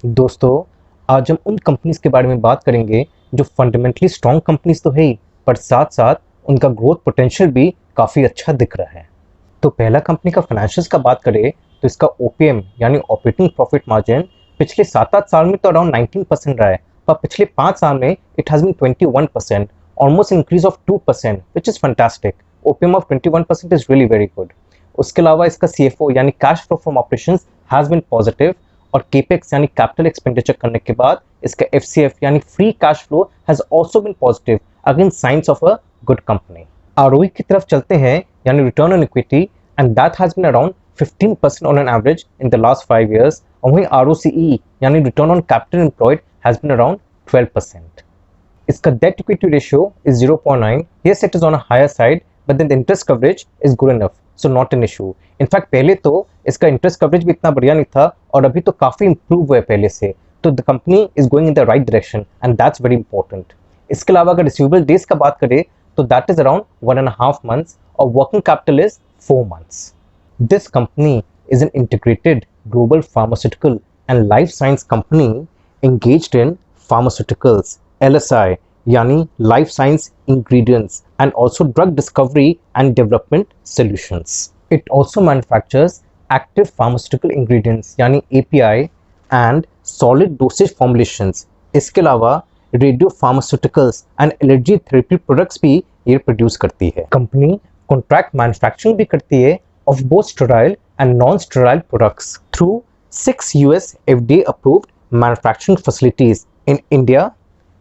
दोस्तों, आज हम उन कंपनीज के बारे में बात करेंगे जो फंडामेंटली स्ट्रॉन्ग कंपनीज तो है ही, पर साथ साथ उनका ग्रोथ पोटेंशियल भी काफ़ी अच्छा दिख रहा है। तो पहला कंपनी का फाइनेंशियल्स का बात करें तो इसका ओपीएम यानी ऑपरेटिंग प्रॉफिट मार्जिन पिछले 7-8 साल में तो अराउंड 19% रहा है, पर पिछले 5 साल में it has been 21%, almost increase of 2%, which is fantastic. OPM of 21% is really very good. उसके अलावा इसका सीएफओ यानी cash flow from operations has been positive, और केपेक्स यानी कैपिटल एक्सपेंडिचर करने के बाद इसका एफसीएफ यानी free cash flow has also been positive, again signs of a good company. ROE की तरफ चलते हैं यानी return on equity, and that has been around 15% on an average in the last 5 years, और वहीं आरओसीई यानी return on capital employed has been around 12%। इसका debt equity ratio is 0.9. Yes, it is on a higher side, but then the interest coverage is good enough, so not an issue. In fact, पहले तो इसका interest coverage भी इतना बढ़िया नहीं था, और अभी तो काफ़ी इंप्रूव हुआ है पहले से। तो the company is going in the right direction, and that's very important. इसके अलावा अगर रिसीवेबल डेज का बात करें तो दैट इज अराउंड 1.5 months, और working capital is 4 months. This company is an integrated global pharmaceutical and life science company engaged in pharmaceuticals, LSI यानी life science ingredients, and also drug discovery and development solutions. It also manufactures active pharmaceutical ingredients यानी API and solid dosage formulations. इसके अलावा radio pharmaceuticals and allergy therapy products भी ये produce करती है। Company contract manufacturing भी करती है of both sterile and non-sterile products through 6 US FDA approved manufacturing facilities in India,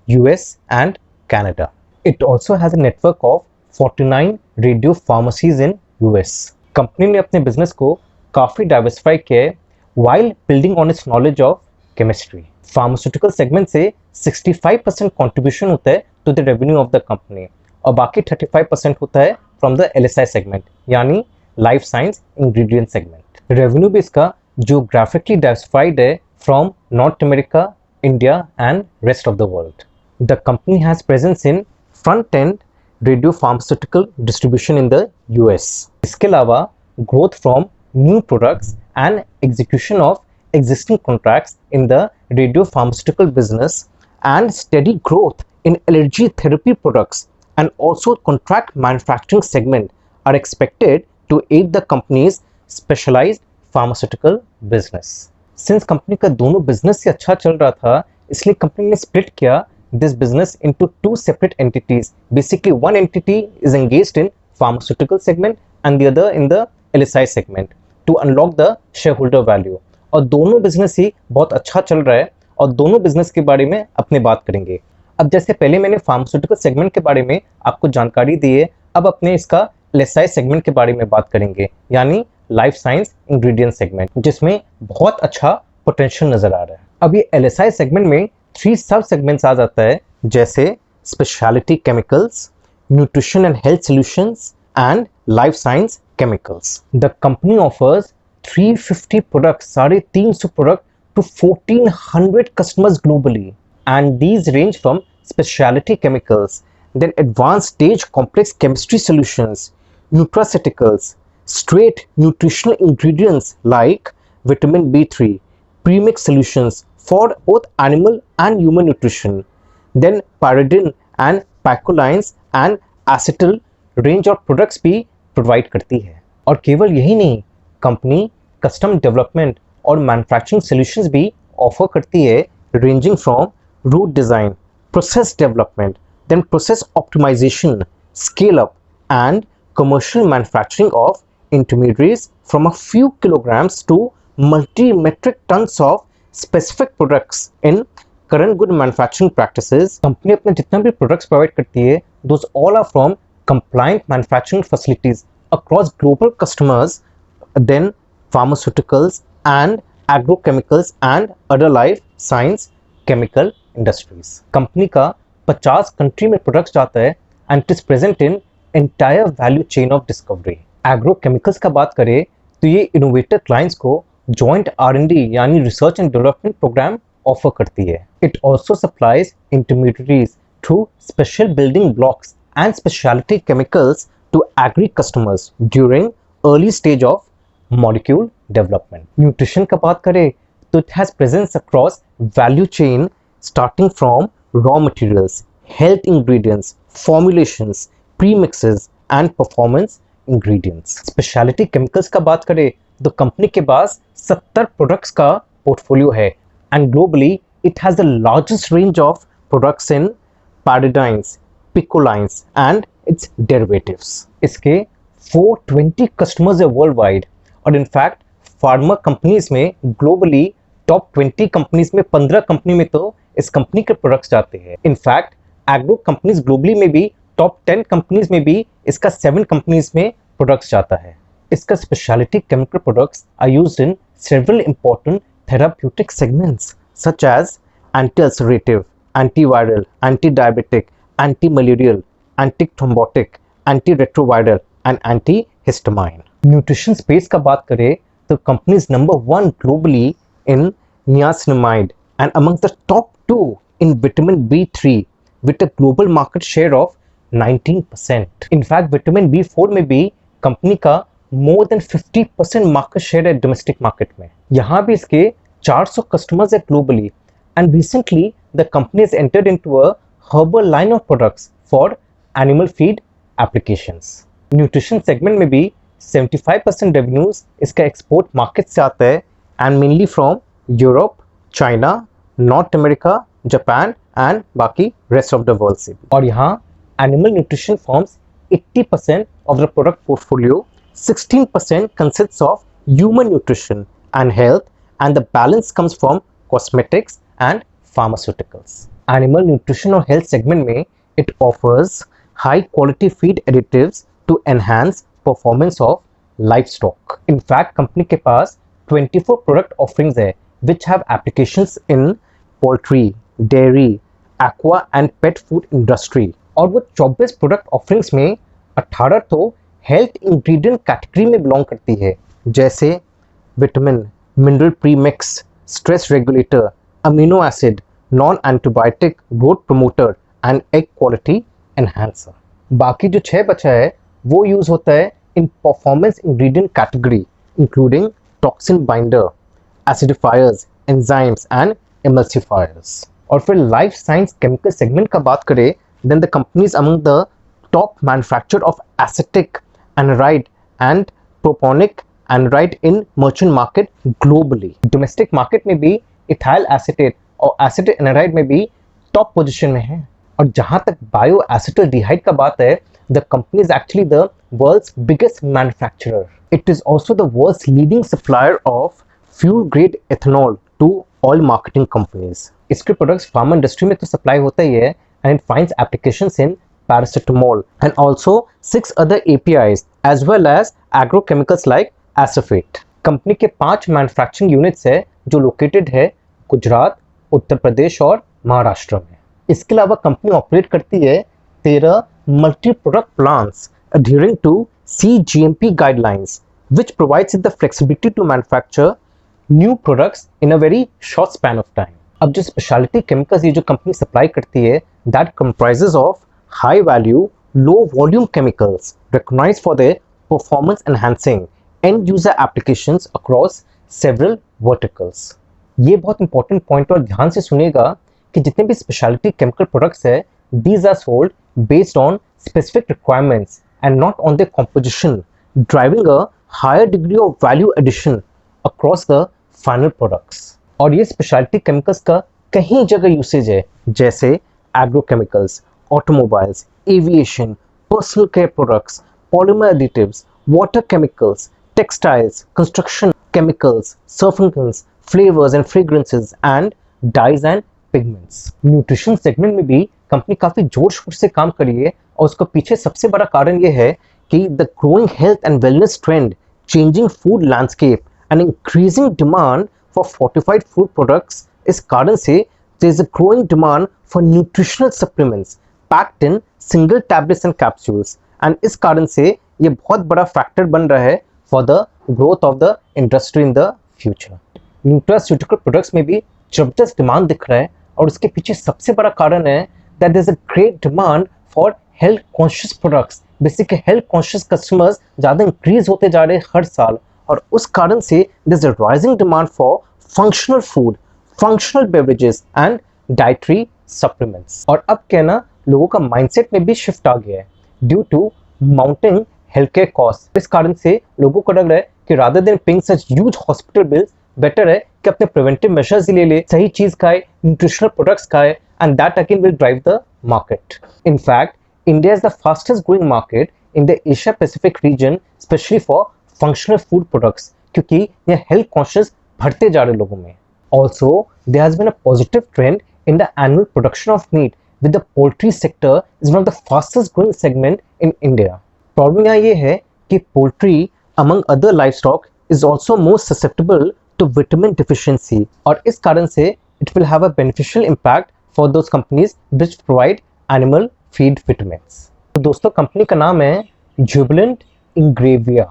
US and Canada. It also has a network of 49 radio pharmacies in US. Company ने अपने business को काफ़ी diversify किया है while building on its knowledge of chemistry. Pharmaceutical segment से 65% contribution होता है to the revenue of the company, और बाकी 35% होता है फ्रॉम द LSI सेगमेंट यानी life science ingredient segment. Revenue भी इसका जियोग्राफिकली डाइवर्सिफाइड है from North America, India and rest of the world. The company has presence in front end radio pharmaceutical distribution in the US। इसके अलावा growth from new products and execution of existing contracts in the radiopharmaceutical business and steady growth in allergy therapy products and also contract manufacturing segment are expected to aid the company's specialized pharmaceutical business. Since company का दोनों business से अच्छा चल रहा था, इसलिए company ने split किया this business into 2 separate entities. Basically one entity is engaged in pharmaceutical segment and the other in the LSI segment to unlock the shareholder value. और दोनों बिजनेस ही बहुत अच्छा चल रहा है, और दोनों बिजनेस के बारे में अपने बात करेंगे। अब जैसे पहले मैंने फार्मास्यूटिकल सेगमेंट के बारे में आपको जानकारी दी है, अब अपने इसका LSI सेगमेंट के बारे में बात करेंगे यानी लाइफ साइंस इंग्रेडिएंट सेगमेंट, जिसमें बहुत अच्छा पोटेंशियल नजर आ रहा है। अब ये LSI सेगमेंट में 3 सब सेगमेंट्स आ जाता है, जैसे speciality chemicals, nutrition and health solutions and life science chemicals. The company offers 350 products, 350 products to 1400 customers globally, and these range from specialty chemicals, then advanced stage complex chemistry solutions, nutraceuticals, straight nutritional ingredients like vitamin B3, premix solutions for both animal and human nutrition, then pyridine and picolines and acetyl range of products भी provide करती है। और केवल यही नहीं, company custom development और manufacturing solutions भी offer करती है, ranging from route design, process development, then process optimization, scale up and commercial manufacturing of intermediates from a few kilograms to multi metric tons of specific products in current good manufacturing practices. Company अपने जितना भी products provide करती है, those all are from compliant manufacturing facilities across global customers, then pharmaceuticals and agrochemicals and other life science chemical industries. Company का 50 country में products जाता है, and it is present in entire value chain of discovery. agrochemicals का बात करें तो ये innovator clients को joint R&D यानी research and development program offer करती है। It also supplies intermediaries through special building blocks and specialty chemicals to agri customers during early stage of molecule development. Nutrition का बात करें तो it has presence across value chain starting from raw materials, health ingredients, formulations, premixes and performance ingredients. Specialty chemicals का बात करें तो company के पास 70 products का पोर्टफोलियो है and globally it has the largest range of products in pyridines, picolines and its derivatives. इसके 420 customers है world wide और इनफैक्ट फार्मा कंपनीज में ग्लोबली टॉप 20 कंपनीज में 15 कंपनी में तो इस कंपनी के प्रोडक्ट्स जाते हैं. इनफैक्ट एग्रो कंपनीज ग्लोबली में भी टॉप 10 कंपनीज में भी इसका 7 कंपनीज में प्रोडक्ट्स जाता है. इसका specialty chemical products are used in several important therapeutic segments such as anti ulcerative, antiviral, anti diabetic, anti malarial, anti thrombotic, anti retroviral and anti histamine. Nutrition space का बात करें तो company's number 1 globally in niacinamide and amongst the top 2 in vitamin B3 with a global market share of 19%. In fact, vitamin B4 में भी company का more than 50% market share है domestic market में. यहाँ भी इसके 400 कस्टमर्स है globally and recently the company has entered into a herbal line of products for animal feed applications. Nutrition segment में भी 75% रेवेन्यूज इसका एक्सपोर्ट मार्केट से आता है and mainly from Europe, China, North America, Japan and बाकी rest of the world से. और यहाँ animal nutrition forms 80% of the product portfolio, 16% consists of human nutrition and health and the balance comes from cosmetics and pharmaceuticals. Animal nutrition और health segment में it offers high quality feed additives to enhance performance of livestock. In fact, company के पास 24 product offerings है which have applications in poultry, dairy, aqua and pet food industry. और वो 24 product offerings में 18 तो health ingredient category में belong करती है जैसे vitamin, mineral premix, stress regulator, amino acid, non-antibiotic, growth promoter and egg quality enhancer. बाकी जो 6 बचा है वो यूज होता है in performance ingredient category including toxin binder, acidifiers, enzymes and emulsifiers. और फिर life science chemical segment का बात करें then the company is among the top manufacturer of acetic anhydride and propionic anhydride in merchant market globally. Domestic market में भी ethyl acetate और acetic anhydride में भी top position में है. और जहाँ तक bioacetaldehyde का बात है the company is actually the world's biggest manufacturer. It is also the world's leading supplier of fuel-grade ethanol to oil marketing companies. इसके products pharma industry में तो supply होता ही है and it finds applications in paracetamol and also 6 other APIs as well as agrochemicals like acephate. Company के 5 manufacturing units है जो located है गुजरात, उत्तर प्रदेश और महाराष्ट्र में. इसके अलावा कंपनी ऑपरेट करती है 13 multi product plants adhering to CGMP guidelines which provides it the flexibility to manufacture new products in a very short span of time. अब जो स्पेशलिटी केमिकल्स ये जो कंपनी सप्लाई करती है that comprises of high value low volume chemicals recognized for their performance enhancing end user applications across several verticals. ये बहुत important point और ध्यान से सुनिएगा कि जितने भी स्पेशलिटी केमिकल प्रोडक्ट्स है these are sold based on specific requirements and not on their composition, driving a higher degree of value addition across the final products. और ये स्पेशलिटी केमिकल्स का कहीं जगह यूसेज है जैसे agrochemicals, automobiles, aviation, personal care products, polymer additives, water chemicals, textiles, construction chemicals, surfings, flavours and fragrances and dyes and pigments. Nutrition segment में भी company काफी जोर शोर से काम करी है और उसका पीछे सबसे बड़ा कारण ये है कि the growing health and wellness trend, changing food landscape and increasing demand for fortified food products. इस कारण से there is a growing demand for nutritional supplements packed in single tablets and capsules and इस कारण से ये बहुत बड़ा factor बन रहा है for the growth of the industry in the future. Nutraceutical products में भी जबरदस्त डिमांड दिख रहा है और उसके पीछे सबसे बड़ा कारण है that there is a great demand for health conscious products. Basically health conscious customers ज़्यादा इंक्रीज होते जा रहे हैं हर साल और उस कारण से there is a rising demand for functional food, functional beverages and dietary supplements. और अब क्या ना, लोगों का माइंडसेट में भी शिफ्ट आ गया है due to mounting health care cost. इस कारण से लोगों को लग रहा है कि rather than paying such huge hospital bills, better है कि अपने प्रिवेंटिव मेजर्स ले ले, सही चीज खाए, न्यूट्रिशनल प्रोडक्ट्स खाए, and that again will drive the market. In fact, India is the fastest growing market in the Asia Pacific region, especially for functional food products, क्योंकि ये health conscious बढ़ते जा रहे लोगों में। Also, there has been a positive trend in the annual production of meat, with the poultry sector is one of the fastest growing segment in India. Problem यहाँ ये है कि poultry, among other livestock, is also more susceptible to vitamin deficiency, और इस कारण से it will have a beneficial impact for those companies which provide animal feed vitamins. तो दोस्तों, कंपनी का नाम है जुबिलेंट इंग्रेविया।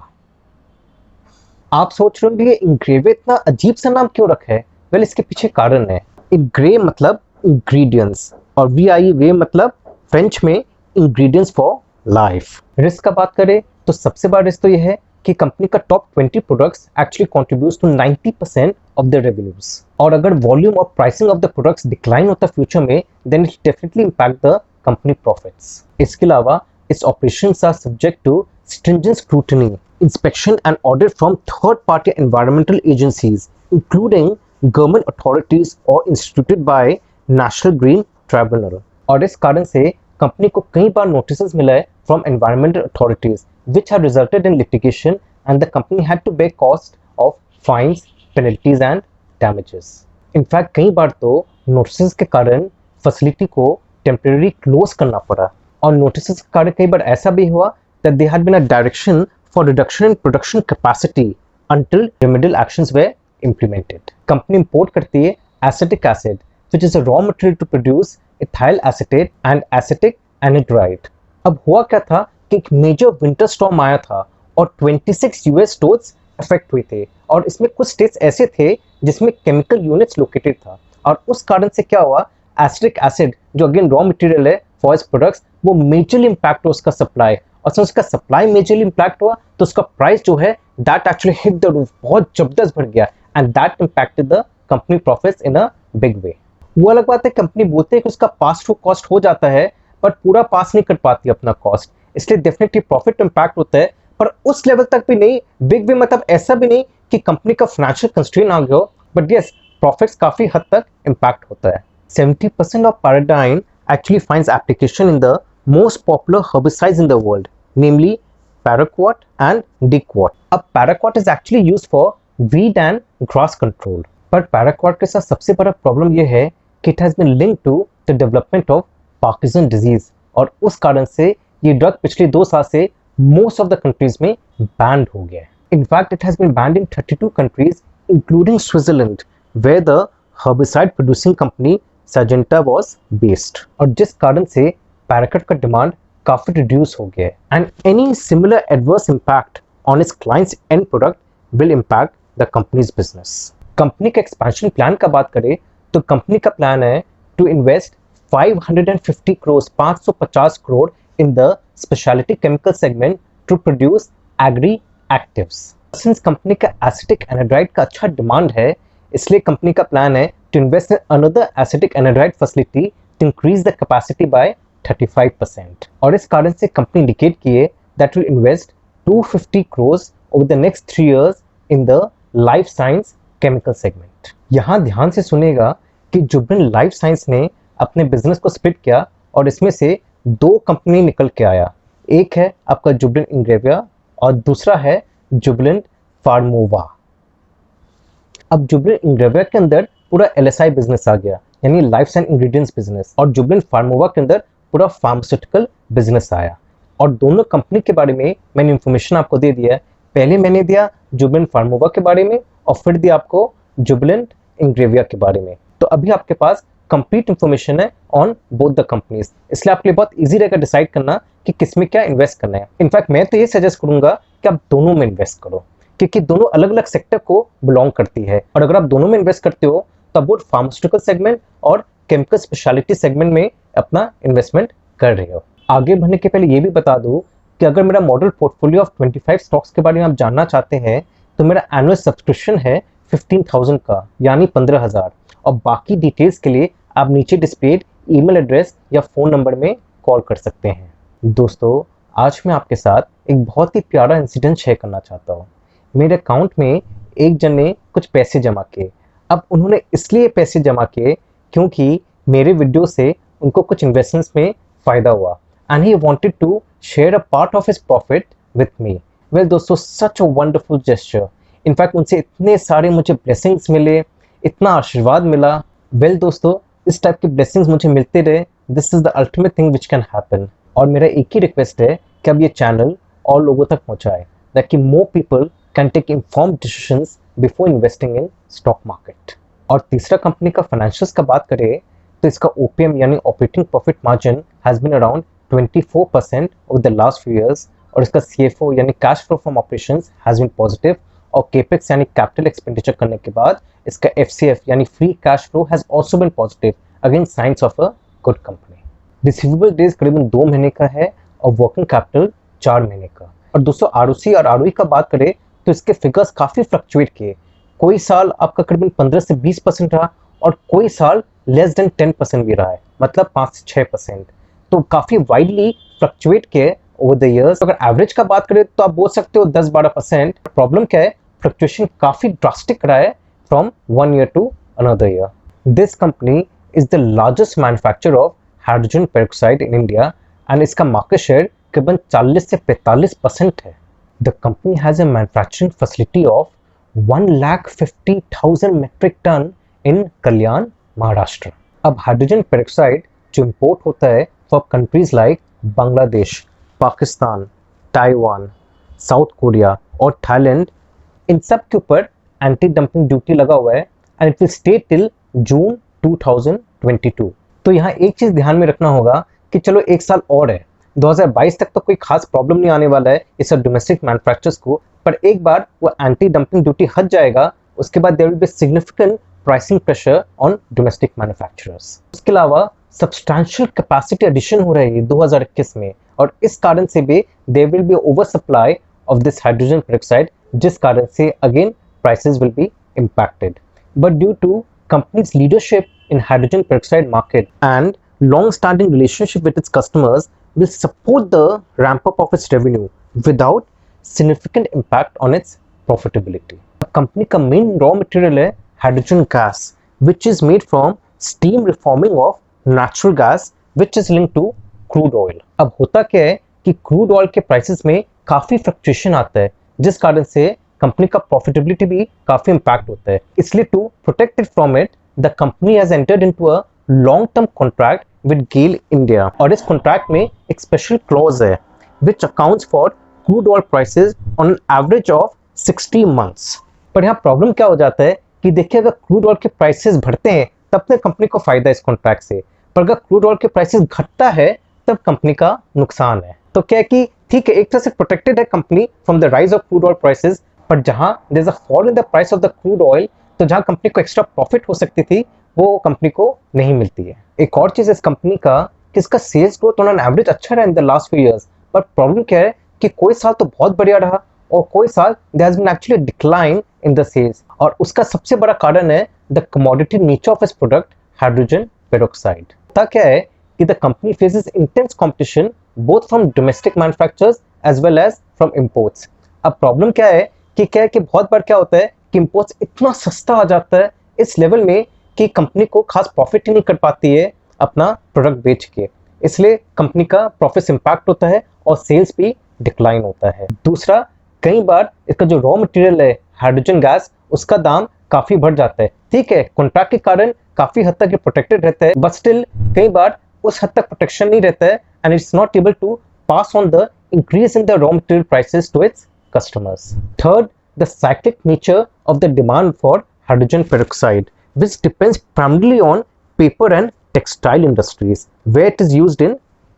आप सोच रहे होंगे ये इंग्रेविया इतना अजीब सा नाम क्यों रखा है? वेल, इसके पीछे कारण है। इंग्रे मतलब इंग्रेडिएंट्स और वे मतलब फ्रेंच में इंग्रेडिएंट्स फॉर लाइफ। रिस्क का बात करें तो सबसे बड़ा रिस्क तो यह है कि कंपनी का top 20 products actually contributes to 90% of the revenues, और अगर वॉल्यूम और pricing of the products decline होता है फ्यूचर में, then it definitely impact the company profits. इसके अलावा its operations are subject to stringent scrutiny, inspection and audit from third party environmental agencies including government authorities और instituted by National Green Tribunal. और इस कारण से company को कई बार notice मिला है from environmental authorities which have resulted in litigation, and the company had to bear cost of fines, penalties and damages. In fact, कई बार तो नोटिस के कारण फैसिलिटी को टेम्परेरी क्लोज करना पड़ा, और नोटिस के कारण कई बार ऐसा भी हुआ that there had been a direction for reduction in production capacity until remedial actions were implemented. Company import करती है acetic acid, which is a raw material to produce ethyl acetate and acetic anhydride. अब हुआ क्या था कि एक major winter storm आया था और 26 यूएस स्टोर्स अफेक्ट हुए थे, और इसमें कुछ स्टेट्स ऐसे थे जिसमें केमिकल यूनिट्स लोकेटेड था, और उस कारण से क्या हुआ, एसिटिक एसिड जो अगेन रॉ मटेरियल है फॉर इट्स प्रोडक्ट्स, वो मेजरली इंपैक्ट हुआ उसका सप्लाई, और जब उसका सप्लाई मेजरली इंपैक्ट हुआ तो उसका प्राइस जो है that actually hit the roof, बहुत जबरदस्त बढ़ गया, and that impacted the company profits in a big way. वो अलग बात है, कंपनी बोलते हैं कि उसका पास थ्रू कॉस्ट हो जाता है, बट पूरा पास नहीं कर पाती अपना कॉस्ट, इसलिए डेफिनेटली प्रॉफिट इंपैक्ट होता है, पर उस लेवल तक भी नहीं, बिग वे मतलब ऐसा भी नहीं कि कंपनी का फाइनेंशियल कंस्ट्रेंट आ गया हो, बट यस प्रॉफिट्स काफी हद तक इंपैक्ट होता है। 70% of pyridine actually finds application in the most popular herbicides in the world, namely paraquat and diquat. अब paraquat is actually used for weed and grass control, पर paraquat के साथ सबसे बड़ा प्रॉब्लम यह है कि it has been linked to the development of Parkinson disease, और उस कारण से ये ड्रग पिछले 2 साल से मोस्ट ऑफ द कंट्रीज में बैंड हो गया है। In fact it has been banned in 32 countries including Switzerland, where the herbicide producing company Syngenta was based, और जिस कारण से पैराक्वाट का डिमांड काफी रिड्यूस हो गया है, and any similar adverse impact on its clients and product will impact the company's business. Company का एक्सपेंशन प्लान का बात करें तो कंपनी का प्लान है to invest 550 crore 550 crore in the specialty chemical segment to produce agri actives. Since company का acetic anhydride का अच्छा डिमांड है, इसलिए कंपनी का प्लान है to invest in another acetic anhydride facility to increase the capacity by 35%. और इस कारण से कंपनी इंडिकेट की है that will invest 250 crores over the next 3 years in the life science chemical segment. यहाँ ध्यान से सुनेगा कि जुबिलेंट लाइफ साइंस ने अपने बिजनेस को स्प्लिट किया, और इसमें से 2 कंपनी निकल के आया, एक है आपका जुबिलेंट इंग्रेविया और दूसरा है जुबिलेंट फार्मोवा। अब जुबिलेंट इंग्रेविया के अंदर पूरा LSI बिजनेस आ गया, यानी लाइफ साइंस इंग्रेडिएंट्स बिजनेस, और जुबिलेंट फार्मोवा के अंदर पूरा फार्मास्यूटिकल बिजनेस आया। और दोनों कंपनी के बारे में मैंने इंफॉर्मेशन आपको दे दिया है। पहले मैंने दिया जुबिलेंट फार्मोवा के बारे में, और फिर दिया आपको जुबिलेंट इंग्रेविया के बारे में। तो अभी आपके पास कंप्लीट इंफॉर्मेशन है ऑन बोथ द कंपनीज, इसलिए आपके लिए बहुत इजी रहेगा डिसाइड करना कि किस में क्या इन्वेस्ट करना है। इनफैक्ट मैं तो ये सजेस्ट करूंगा कि आप दोनों में इन्वेस्ट करो, क्योंकि दोनों अलग अलग सेक्टर को बिलोंग करती है, और अगर आप दोनों में इन्वेस्ट करते हो तो आप बोथ फार्मास्यूटिकल सेगमेंट और केमिकल स्पेशलिटी सेगमेंट में अपना इन्वेस्टमेंट कर रहे हो। आगे बढ़ने के पहले ये भी बता दूं कि अगर मेरा मॉडल पोर्टफोलियो ऑफ 25 स्टॉक्स के बारे में आप जानना चाहते हैं तो मेरा एनुअल सब्सक्रिप्शन है 15,000 का यानी 15,000, और बाकी डिटेल्स के लिए आप नीचे डिस्प्लेड ईमेल एड्रेस या फ़ोन नंबर में कॉल कर सकते हैं। दोस्तों, आज मैं आपके साथ एक बहुत ही प्यारा इंसिडेंट शेयर करना चाहता हूँ। मेरे अकाउंट में एक जन ने कुछ पैसे जमा किए। अब उन्होंने इसलिए पैसे जमा किए क्योंकि मेरे वीडियो से उनको कुछ इन्वेस्टमेंट्स में फ़ायदा हुआ and he wanted to share a part of his profit with me. Well दोस्तों, such a wonderful gesture. In fact उनसे इतने सारे मुझे ब्लेसिंग्स मिले, इतना आशीर्वाद मिला। वेल दोस्तों, इस टाइप के ब्लेसिंग्स मुझे मिलते रहे। This is the ultimate thing which can happen. और मेरा एक ही रिक्वेस्ट है कि अब ये चैनल और लोगों तक पहुँचाए ताकि more people can take informed decisions before investing in stock market. और तीसरा कंपनी का फाइनेंशियल्स का बात करें तो इसका ओपीएम यानी operating profit margin has been around 24% over the last few years, और इसका सीएफओ यानी cash flow from operations has been positive, और केपेक्स यानी कैपिटल एक्सपेंडिचर करने के बाद इसका एफसीएफ यानी free cash flow has also been positive, again signs of a good company. Receivable days करीबन 2 महीने का है और वर्किंग कैपिटल 4 महीने का। और दोस्तों, आरओसी और आरओई का बात करें तो इसके फिगर्स काफ़ी फ्लक्चुएट किए। कोई साल आपका करीबन 15 से 20% रहा और कोई साल लेस देन 10% भी रहा है, मतलब 5 से 6%। तो काफ़ी वाइडली फ्लक्चुएट किए ओवर द ईयर्स। अगर एवरेज का बात करें तो आप बोल सकते हो 10-12%। प्रॉब्लम क्या है, फ्लक्चुएशन काफ़ी ड्रास्टिक रहा है from 1 year to another year. This company is the largest manufacture of hydrogen peroxide in India and इसका मार्केट शेयर करीबन 40 से 45% है। The company has a manufacturing facility of 1,50,000 metric ton in कल्याण, महाराष्ट्र। अब hydrogen peroxide जो import होता है for countries like Bangladesh, Pakistan, Taiwan, south Korea और Thailand, इन सब के ऊपर एंटी डंपिंग ड्यूटी लगा हुआ है and it will stay till June 2022। तो यहाँ एक चीज़ ध्यान में रखना होगा कि चलो एक साल और है, 2022 तक तो कोई खास प्रॉब्लम नहीं आने वाला है इस डोमेस्टिक मैन्युफैक्चरर्स को, पर एक बार वो एंटी डंपिंग ड्यूटी हट जाएगा उसके बाद there will be significant pricing pressure on domestic manufacturers. उसके अलावा सब्सटैंशियल कैपेसिटी एडिशन हो रही है 2021 में, और इस कारण से भी there will be over supply of this hydrogen peroxide, जिस कारण से again prices will be impacted. But due to company's leadership in hydrogen peroxide market and long-standing relationship with its customers will support the ramp-up of its revenue without significant impact on its profitability. Company का main raw material है hydrogen gas, which is made from steam reforming of natural gas, which is linked to crude oil. अब होता क्या है कि crude oil के prices में काफ़ी फ्लक्चुएशन आता है, जिस कारण से कंपनी का प्रॉफिटेबिलिटी भी काफ़ी इम्पैक्ट होता है। इसलिए to protect it from it, the company has entered into a long term contract with GAIL India, और इस कॉन्ट्रैक्ट में एक स्पेशल क्लॉज है which accounts for crude oil prices on an average of 60 months. पर यहाँ प्रॉब्लम क्या हो जाता है कि देखिए, अगर क्रूड ऑयल के प्राइसेस बढ़ते हैं तब तक कंपनी को फायदा है इस कॉन्ट्रैक्ट से, पर अगर क्रूड ऑयल के प्राइसेस घटता है तब कंपनी का नुकसान है। तो क्या है कि ठीक है, एक तरह से प्रोटेक्टेड है company from the rise of crude oil prices, पर जहां there is a fall in the price of the crude oil, तो जहां कंपनी को एक्स्ट्रा प्रॉफिट हो सकती थी वो कंपनी को नहीं मिलती है। एक और चीज इस कंपनी का कि इसका sales growth on an average अच्छा रहा in the last few years, पर प्रॉब्लम क्या है कि कोई साल तो बहुत बढ़िया रहा और कोई साल there has been actually decline in the sales, और उसका सबसे बड़ा कारण है the commodity nature of its product hydrogen peroxide. होता क्या है कि the company faces intense competition both from domestic manufacturers as well as from imports. अब प्रॉब्लम क्या है कि बहुत बार क्या होता है कि इंपोर्ट्स इतना सस्ता आ जाता है इस लेवल में कि कंपनी को खास प्रॉफिट ही नहीं कर पाती है अपना प्रोडक्ट बेच के, इसलिए कंपनी का प्रॉफिट इम्पैक्ट होता है और सेल्स भी डिक्लाइन होता है। दूसरा, कई बार इसका जो रॉ मटेरियल है हाइड्रोजन गैस, उसका दाम काफ़ी बढ़ जाता है। ठीक है, कॉन्ट्रैक्ट के कारण काफ़ी हद तक ये प्रोटेक्टेड रहता है, बट स्टिल कई बार उस हद तक प्रोटेक्शन नहीं रहता है and it's not able to pass on the increase in the raw material prices to its customers. Third, the cyclic nature of the demand for hydrogen peroxide, which depends primarily on paper and textile industries, where it is used in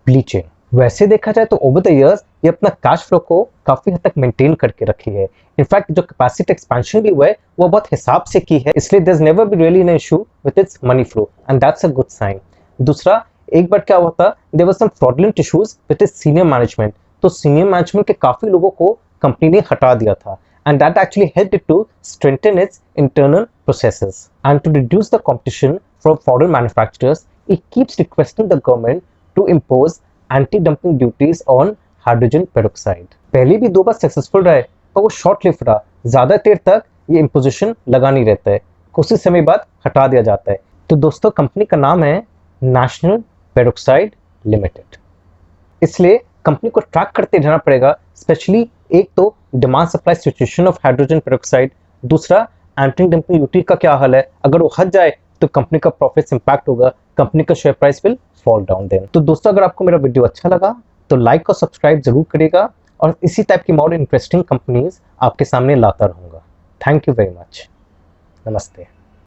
bleaching. वैसे देखा जाए तो over the years ये अपना cash flow को काफ़ी हद तक मेंटेन करके रखी है। इनफैक्ट जो कैपेसिटी एक्सपेंशन भी हुआ है वो बहुत हिसाब से की है, इसलिए there is never be really an issue with its money flow and that's a good sign. दूसरा, एक बार क्या हुआ था, there were some fraudulent issues with its senior management, तो सीनियर मैनेजमेंट के काफ़ी लोगों को कंपनी ने हटा दिया था and that actually helped it to strengthen its internal processes. And to reduce the competition from foreign manufacturers, it keeps requesting the government to impose anti-dumping duties on hydrogen peroxide. पहले भी 2 बार successful रहे, पर वो short live रहा। ज़्यादा देर तक ये imposition लगा नहीं रहता है, कुछ ही समय बाद हटा दिया जाता है। तो दोस्तों, कंपनी का नाम है नेशनल पेरोक्साइड लिमिटेड। इसलिए कंपनी को ट्रैक करते रहना पड़ेगा, स्पेशली एक तो demand supply situation of hydrogen peroxide, दूसरा एंटी डंपिंग ड्यूटी का क्या हाल है। अगर वो हट जाए तो कंपनी का प्रॉफिट्स इंपैक्ट होगा, कंपनी का share price will fall down then. तो दोस्तों, अगर आपको मेरा वीडियो अच्छा लगा तो लाइक और सब्सक्राइब जरूर करिएगा, और इसी टाइप की मोर इंटरेस्टिंग कंपनीज आपके सामने लाता रहूँगा। Thank you very much. नमस्ते।